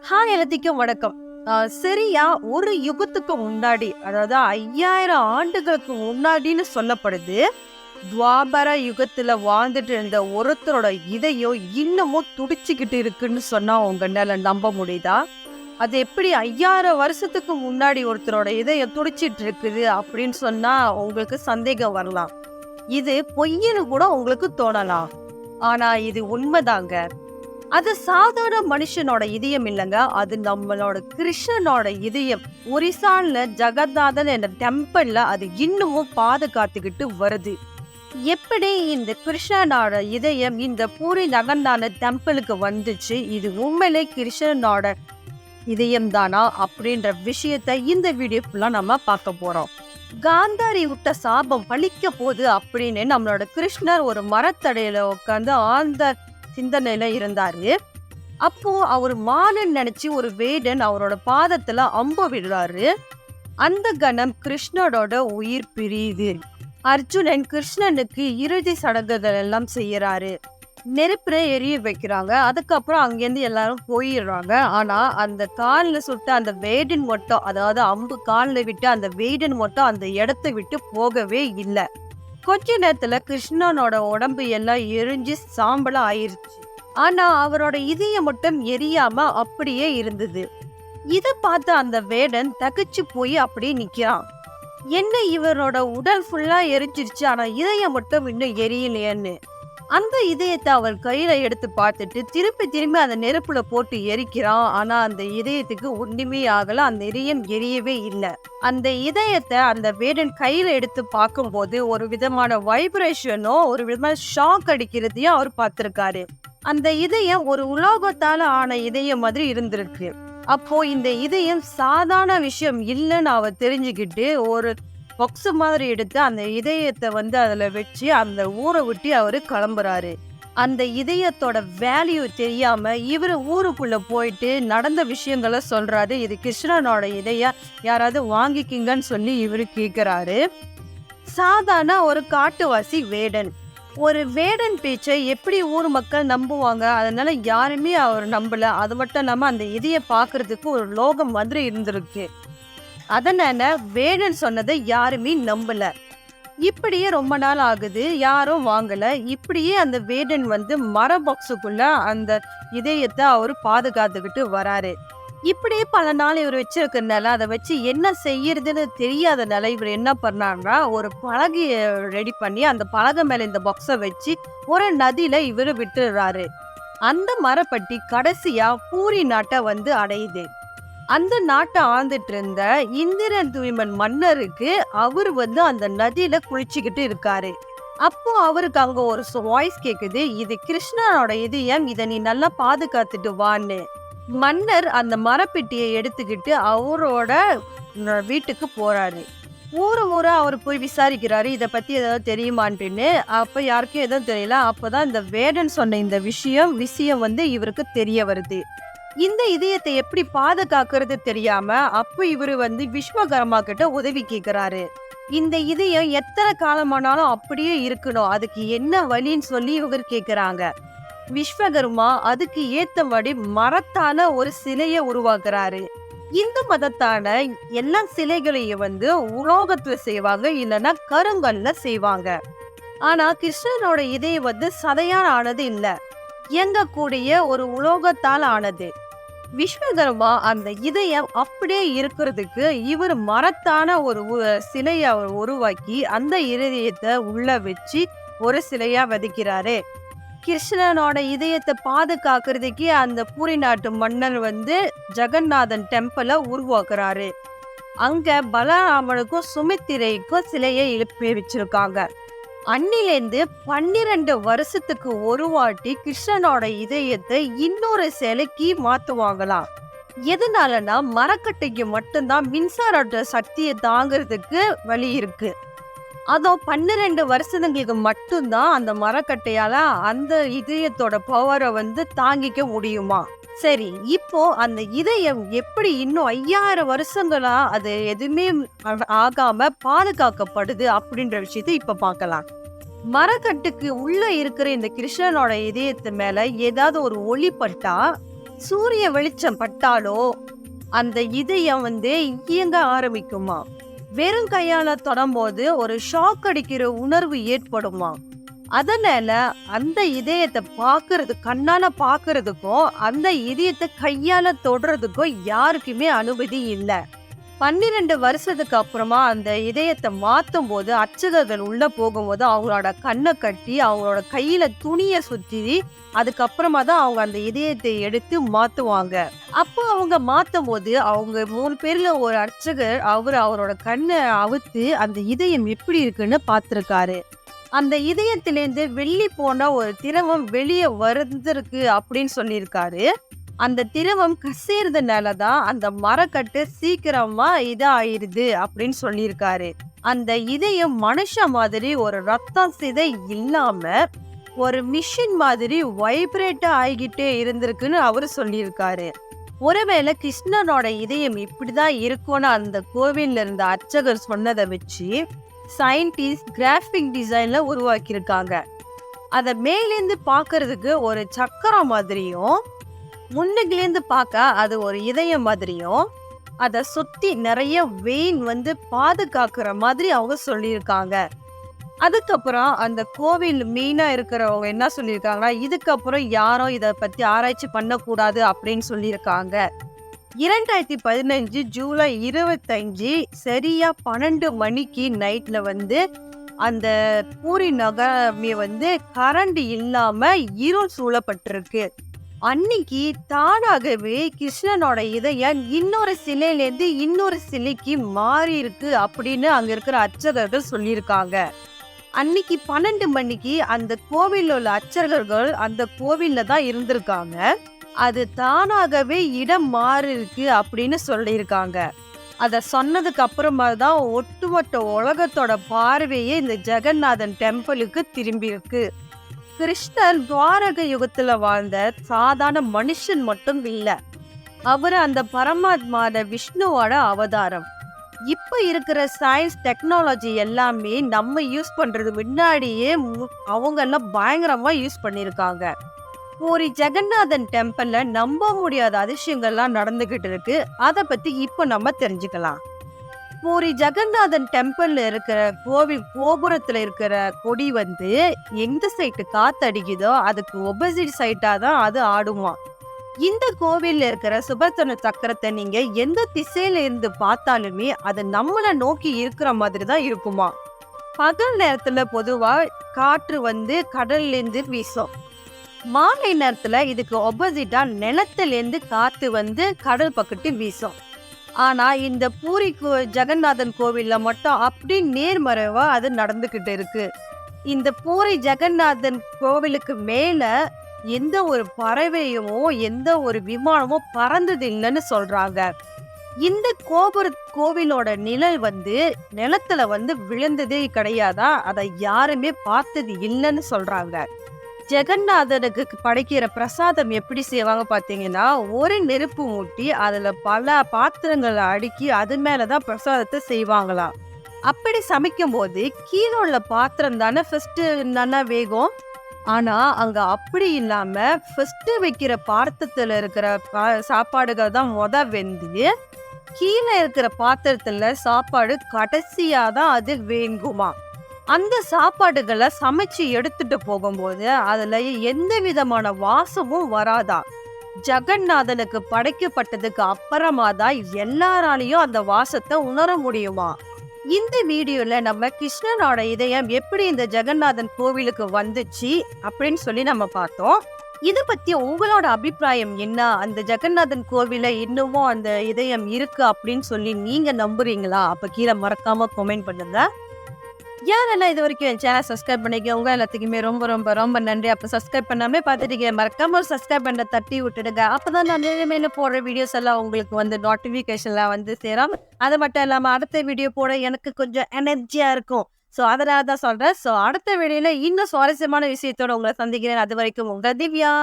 Hi எல்லாத்துக்கும் வணக்கம். சரியா ஒரு யுகத்துக்கு முன்னாடி, அதாவது 5000 ஆண்டுகளுக்கு முன்னாடின்னு சொல்லப்படுது. துவாபர யுகத்துல வாழ்ந்துட்டு இருந்த ஒருத்தரோட இதயம் இன்னமும் துடிச்சுக்கிட்டு இருக்குன்னு சொன்னா உங்களால நம்ப முடியுதா? அது எப்படி 5000 வருஷத்துக்கு முன்னாடி ஒருத்தரோட இதயம் துடிச்சிட்டு இருக்குது அப்படின்னு சொன்னா உங்களுக்கு சந்தேகம் வரலாம். இது பொய்ன்னு கூட உங்களுக்கு தோணலாம். ஆனா இது உண்மைதாங்க. அது சாதாரண மனுஷனோட இதயம் இல்லைங்க. அது நம்மளோட கிருஷ்ணனோட இதயம். ஒரிசால ஜெகநாதன் என்ற டெம்பிள்ல அது இன்னமும் பாதுகாத்துக்கிட்டு வருது. எப்படி இந்த கிருஷ்ணனோட இதயம் இந்த பூரி ஜெகநாத டெம்பிளுக்கு வந்துச்சு, இது உண்மையிலே கிருஷ்ணனோட இதயம் தானா அப்படின்ற விஷயத்த இந்த வீடியோ ஃபுல்லா நம்ம பார்க்க போறோம். காந்தாரி விட்ட சாபம் பழிக்க போகுது அப்படின்னு நம்மளோட கிருஷ்ணர் ஒரு மரத்தடையில உட்காந்து ஆழ்ந்த சிந்தனையில இருந்தாரு. அப்போ அவர் மானன் நினைச்சு ஒரு வேடன் அவரோட பாதத்துல அம்பு விடுறாரு. அந்த கணம் கிருஷ்ணரோட உயிர் பிரியுது. அர்ஜுனன் கிருஷ்ணனுக்கு இறுதி சடங்குகள் எல்லாம் செய்யறாரு. நெருப்புல எரிய வைக்கிறாங்க. அதுக்கப்புறம் அங்கேருந்து எல்லாரும் போயிடுறாங்க. ஆனா அந்த காலில் சுட்ட அந்த வேடன் மட்டும், அதாவது அம்பு காலில் விட்டு அந்த வேடன் மட்டும் அந்த இடத்தை விட்டு போகவே இல்லை. கொஞ்ச நேரத்துல கிருஷ்ணனோட உடம்பு எல்லாம் எரிஞ்சு சாம்பலா ஆயிருச்சு. ஆனா அவரோட இதயம் மட்டும் எரியாம அப்படியே இருந்தது. இத பார்த்து அந்த வேடன் தகச்சு போய் அப்படியே நிக்கிறான். என்ன இவரோட உடல் ஃபுல்லா எரிஞ்சிருச்சு, ஆனா இதயம் மட்டும் இன்னும் எரியலையேன்னு. அந்த இதயத்தை அவர் கையில எடுத்து பார்த்துட்டு திரும்பி அந்த நெருப்புல போட்டு எரிக்கிறான். ஆனா அந்த இதயத்துக்கு ஒண்ணுமே ஆகல. அந்த இதயம் எரியவே இல்லை. அந்த இதயத்தை அந்த வேடன் கையில எடுத்து பார்க்கும்போது ஒரு விதமான வைப்ரேஷனோ ஒரு விதமான ஷாக் அடிக்கிறதையும் அவர் பார்த்திருக்காரு. அந்த இதயம் ஒரு உலோகத்தால ஆன இதயம் மாதிரி இருந்திருக்கு. அப்போ இந்த இதயம் சாதாரண விஷயம் இல்லைன்னு அவர் தெரிஞ்சுக்கிட்டு ஒரு பாக்ஸ் மாதிரி எடுத்து அந்த இதயத்தை அதுல வச்சு அந்த ஊரை விட்டு அவரு கிளம்புறாரு. அந்த இதயத்தோட வேல்யூ தெரியாம இவரு ஊருக்குள்ள போயிட்டு நடந்த விஷயங்களை சொல்றாரு. இது கிருஷ்ணனோட இதயம், யாராவது வாங்கிக்கிங்கன்னு சொல்லி இவரு கேக்குறாரு. சாதாரண ஒரு காட்டுவாசி வேடன். ஒரு வேடன் பேச்சை எப்படி ஊர் மக்கள் நம்புவாங்க? அதனால யாருமே அவர் நம்பல. அது மட்டும் இல்லாம அந்த இதய பாக்குறதுக்கு ஒரு லோகம் மாதிரி இருந்திருக்கு. அதனால வேடன் சொன்னதை யாருமே நம்பல. இப்படியே ரொம்ப நாள் ஆகுது, யாரும் வாங்கல. இப்படியே அந்த வேடன் மர பாக்ஸுக்குள்ள அந்த இதயத்தை அவரு பாதுகாத்துக்கிட்டு வராரு. இப்படியே பல நாள் இவர் வச்சிருக்கிறதுனால அதை வச்சு என்ன செய்யறதுன்னு தெரியாதனால இவர் என்ன பண்ணாருன்னா ஒரு பலகைய ரெடி பண்ணி அந்த பலகை மேல இந்த பாக்ஸை வச்சு ஒரு நதியில இவரு விட்டுறாரு. அந்த மரப்பட்டி கடைசியா பூரி நாட்டை அடையுது. அந்த நாட்டை ஆழ்ந்துட்டு இருந்த இந்திரன் தூய்மன் மன்னருக்கு அவர் அந்த நதியில குளிச்சுக்கிட்டு இருக்காரு. அப்போ அவருக்கு அங்க ஒரு வாய்ஸ் கேக்குது, இது கிருஷ்ணனோட இதயம், இதை நீ நல்லா பாதுகாத்துட்டு வான்னு. மன்னர் அந்த மரப்பெட்டியை எடுத்துக்கிட்டு அவரோட வீட்டுக்கு போறாரு. ஊரா அவர் போய் விசாரிக்கிறாரு, இதை பத்தி ஏதாவது தெரியுமான்ட்டுன்னு. அப்ப யாருக்கும் எதுவும் தெரியல. அப்பதான் இந்த வேடன் சொன்ன இந்த விஷயம் இவருக்கு தெரிய வருது. இந்த இதயத்தை எப்படி பாதுகாக்கிறது தெரியாம அப்ப இவரு விஸ்வகர்மா கிட்ட உதவி கேக்குறாரு. இந்த இதயம் எத்தனை காலமானாலும் அப்படியே இருக்கணும், அதுக்கு என்ன வழின்னு சொல்லி இவர் கேக்குறாங்க. விஸ்வகர்மா அதுக்கு ஏத்தபடி மரத்தால ஒரு சிலைய உருவாக்குறாரு. இந்து மதத்தான எல்லா சிலைகளையும் உலோகத்துல செய்வாங்க, இல்லைன்னா கருங்கல்ல செய்வாங்க. ஆனா கிருஷ்ணனோட இதயம் சதையால் ஆனது இல்ல, இயங்கக்கூடிய ஒரு உலோகத்தால் ஆனது. விஸ்வகர்மா அந்த இதயம் அப்படியே இருக்கிறதுக்கு இவர் மரத்தான ஒரு சிலையை அவர் உருவாக்கி அந்த இதயத்தை உள்ள வச்சு ஒரு சிலையா வதிக்கிறாரு. கிருஷ்ணனோட இதயத்தை பாதுகாக்கிறதுக்கே அந்த பூரி நாட்டு மன்னர் ஜெகநாதன் டெம்பிளை உருவாக்குறாரு. அங்க பலராமனுக்கும் சுமித்திரைக்கும் சிலையை எழுப்பி வச்சிருக்காங்க. அன்னிலேருந்து 12 வருஷத்துக்கு ஒரு வாட்டி கிருஷ்ணனோட இதயத்தை இன்னொரு சிலைக்கு மாத்துவாங்களாம். எதனாலனா மரக்கட்டைக்கு மட்டும்தான் மின்சார சக்தியை தாங்கிறதுக்கு வழி இருக்கு. அதோ 12 வருஷங்களுக்கு மட்டும்தான் அந்த மரக்கட்டையால அந்த இதயத்தோட பவரை தாங்கிக்க முடியுமா. சரி, இப்போ அந்த இதயம் எப்படி இன்னும் 5000 வருஷங்களா அது எதுவுமே ஆகாம பாதுகாக்கப்படுது அப்படின்ற விஷயத்தை இப்ப பார்க்கலாம். மரக்கட்டுக்கு உள்ள இருக்கிற இந்த கிருஷ்ணனோட இதயத்து மேல ஏதாவது ஒரு ஒளி பட்டா சூரிய வெளிச்சம் பட்டாலோ அந்த இதயம் வந்து இயங்க ஆரம்பிக்குமா. வெறும் கையால தொடும்போது ஒரு ஷாக் அடிக்கிற உணர்வு ஏற்படுமா. அதனால அந்த இதயத்தை கண்ணால பாக்குறதுக்கும் அந்த இதயத்தை கையால தொடுறதுக்கும் யாருக்குமே அனுமதி இல்லை. 12 வருஷத்துக்கு அப்புறமா அந்த இதயத்தை மாத்தும் போது அர்ச்சகர்கள் உள்ள போகும்போது அவங்களோட கண்ணை கட்டி அவங்களோட கையில துணிய சுத்தி அதுக்கப்புறமா தான் அவங்க அந்த இதயத்தை எடுத்து மாத்துவாங்க. அப்போ அவங்க மாத்தும் போது அவங்க 3 பேர்ல ஒரு அர்ச்சகர் அவரோட கண்ணை அவுத்து அந்த இதயம் எப்படி இருக்குன்னு பார்த்திருக்காரு. அந்த இதயத்திலேருந்து வெள்ளி போன ஒரு திரவம் வெளியே வந்திருக்கு அப்படின்னு சொல்லியிருக்காரு. அந்த திரவம் கசேறதுனாலதான் அந்த மரக்கட்டு சீக்கிரமா ஆயிருது அப்படின்னு சொல்லியிருக்காரு. அந்த இதயம் மனுஷ மாதிரி ஒரு ரத்தம் சிதை இல்லாம ஒரு மிஷின் மாதிரி வைப்ரேட் ஆகிக்கிட்டே இருந்திருக்குன்னு அவரு சொல்லியிருக்காரு. ஒருவேளை கிருஷ்ணனோட இதயம் இப்படிதான் இருக்கும்னு அந்த கோவில்ல இருந்த அர்ச்சகர் சொன்னதை வச்சு சயின்டிஸ்ட் கிராஃபிக் டிசைன்ல உருவாக்கியிருக்காங்க. அத மேலேந்து பாக்குறதுக்கு ஒரு சக்கரம் மாதிரியும் முன்னுக்குலேருந்து பார்க்க அது ஒரு இதயம் மாதிரியும் அதை சுத்தி நிறைய வெயின் வந்து பாதுகாக்கிற மாதிரி அவங்க சொல்லியிருக்காங்க. அதுக்கப்புறம் அந்த கோவில் மெயினா இருக்கிறவங்க என்ன சொல்லியிருக்காங்கன்னா, இதுக்கப்புறம் யாரும் இதை பத்தி ஆராய்ச்சி பண்ணக்கூடாது அப்படின்னு சொல்லியிருக்காங்க. 2015 ஜூலை 25 சரியா 12 மணிக்கு நைட்ல வந்து அந்த பூரி நகரமே வந்து கரண்ட் இல்லாம இருள் சூழப்பட்டிருக்கு. அன்னைக்கு தானாகவே கிருஷ்ணனோட இதயம் இன்னொரு சிலையிலேருந்து இன்னொரு சிலைக்கு மாறி இருக்கு அப்படின்னு அங்க இருக்கிற அர்ச்சகர்கள் சொல்லியிருக்காங்க. அன்னைக்கு 12 மணிக்கு அந்த கோவில்ல உள்ள அர்ச்சகர்கள் அந்த கோவில்ல தான் இருந்திருக்காங்க. அது தானாகவே இடம் மாறி இருக்கு அப்படின்னு சொல்லியிருக்காங்க. அத சொன்னதுக்கு அப்புறமா தான் ஒட்டுமொத்த உலகத்தோட பார்வையே இந்த ஜெகநாதன் டெம்பிளுக்கு திரும்பி இருக்கு. கிருஷ்ணர் துவாரக யுகத்துல வாழ்ந்த சாதாரண மனுஷன் மட்டும் இல்ல, அவரு அந்த பரமாத்மான விஷ்ணுவோட அவதாரம். இப்ப இருக்கிற சயின்ஸ் டெக்னாலஜி எல்லாமே நம்ம யூஸ் பண்றது முன்னாடியே அவங்க எல்லாம் பயங்கரமா யூஸ் பண்ணிருக்காங்க. பூரி ஜெகநாதன் டெம்பிள்ல நம்ப முடியாத அதிசயங்கள்லாம் நடந்துகிட்டு இருக்கு. அதை பத்தி இப்ப நம்ம தெரிஞ்சுக்கலாம். பூரி ஜெகநாதன் டெம்பிள்ல இருக்கிற கோவில் கோபுரத்துல இருக்கிற கொடி வந்து எந்த சைட்டு காத்தடிக்குதோ அதுக்கு ஒப்போசிட் சைட்டா தான் அது ஆடுமா. இந்த கோவில்ல இருக்கிற சுபர்த்தன சக்கரத்தை நீங்க எந்த திசையில இருந்து பார்த்தாலுமே அது நம்மள நோக்கி இருக்கிற மாதிரி தான் இருக்குமா. பகல் நேரத்துல பொதுவா காற்று வந்து கடல்ல இருந்து வீசும். மாலை நேரத்துல இதுக்கு ஒப்போசிட்டா நிலத்துல இருந்து காத்து வந்து கடல் பக்கத்து வீசும். ஆனா இந்த பூரி ஜெகநாதன் கோவில்ல மட்டும் அப்படி நேர்மறைவா அது நடந்துகிட்டு இருக்கு. இந்த பூரி ஜெகநாதன் கோவிலுக்கு மேல எந்த ஒரு பறவையுமோ எந்த ஒரு விமானமோ பறந்தது இல்லைன்னு சொல்றாங்க. இந்த கோவிலோட நிழல் வந்து நிலத்துல வந்து விழுந்ததே கிடையாதா, அதை யாருமே பார்த்தது இல்லைன்னு சொல்றாங்க. ஜெகநாதனுக்கு படைக்கிற பிரசாதம் எப்படி செய்வாங்க பாத்தீங்கன்னா, ஒரு நெருப்பு மூட்டி அதுல பல பாத்திரங்களை அடுக்கி அது மேலதான் பிரசாதத்தை செய்வாங்களாம். அப்படி சமைக்கும் போது கீழே உள்ள பாத்திரம் தானே ஃபர்ஸ்ட் நல்லா வேகும். ஆனா அங்க அப்படி இல்லாம ஃபர்ஸ்ட் வைக்கிற பாத்திரத்துல இருக்கிற சாப்பாடுகள் தான் வெந்து கீழே இருக்கிற பாத்திரத்துல சாப்பாடு கடைசியா தான் அது வேங்குமா. அந்த சாப்பாடுகளை சமைச்சு எடுத்துட்டு போகும்போது அதுல எந்த விதமான வாசமும் வராதா. ஜெகநாதனுக்கு படைக்கப்பட்டதுக்கு அப்புறமா தான் எல்லாராலையும் அந்த வாசத்தை உணர முடியுமா. இந்த வீடியோல நம்ம கிருஷ்ணனோட இதயம் எப்படி இந்த ஜெகநாதன் கோவிலுக்கு வந்துச்சு அப்படின்னு சொல்லி நம்ம பார்த்தோம். இத பத்தி உங்களோட அபிப்பிராயம் என்ன? அந்த ஜெகநாதன் கோவில இன்னமும் அந்த இதயம் இருக்கு அப்படின்னு சொல்லி நீங்க நம்புறீங்களா? அப்ப கீழே மறக்காம கமெண்ட் பண்ணுங்க. யாரெல்லாம் இது வரைக்கும் என் சேனல் சப்ஸ்கிரைப் பண்ணிக்கோங்க. எல்லாத்துக்குமே ரொம்ப ரொம்ப ரொம்ப நன்றி. அப்போ சப்ஸ்கிரைப் பண்ணாமலே பார்த்துட்டீங்க, மறக்காம ஒரு சப்ஸ்கிரைப் பண்ண தட்டி விட்டுடுங்க. அப்போதான் நான் மேலே போடுற வீடியோஸ் எல்லாம் உங்களுக்கு வந்து நோட்டிஃபிகேஷன்லாம் வந்து சேரும். அது மட்டும் இல்லாமல் அடுத்த வீடியோ போட எனக்கு கொஞ்சம் எனர்ஜியாக இருக்கும். ஸோ அதனால தான் சொல்கிறேன். ஸோ அடுத்த வீடியோவில் இன்னும் சுவாரஸ்யமான விஷயத்தோட உங்களை சந்திக்கிறேன். அது வரைக்கும் உங்கள் திவ்யா.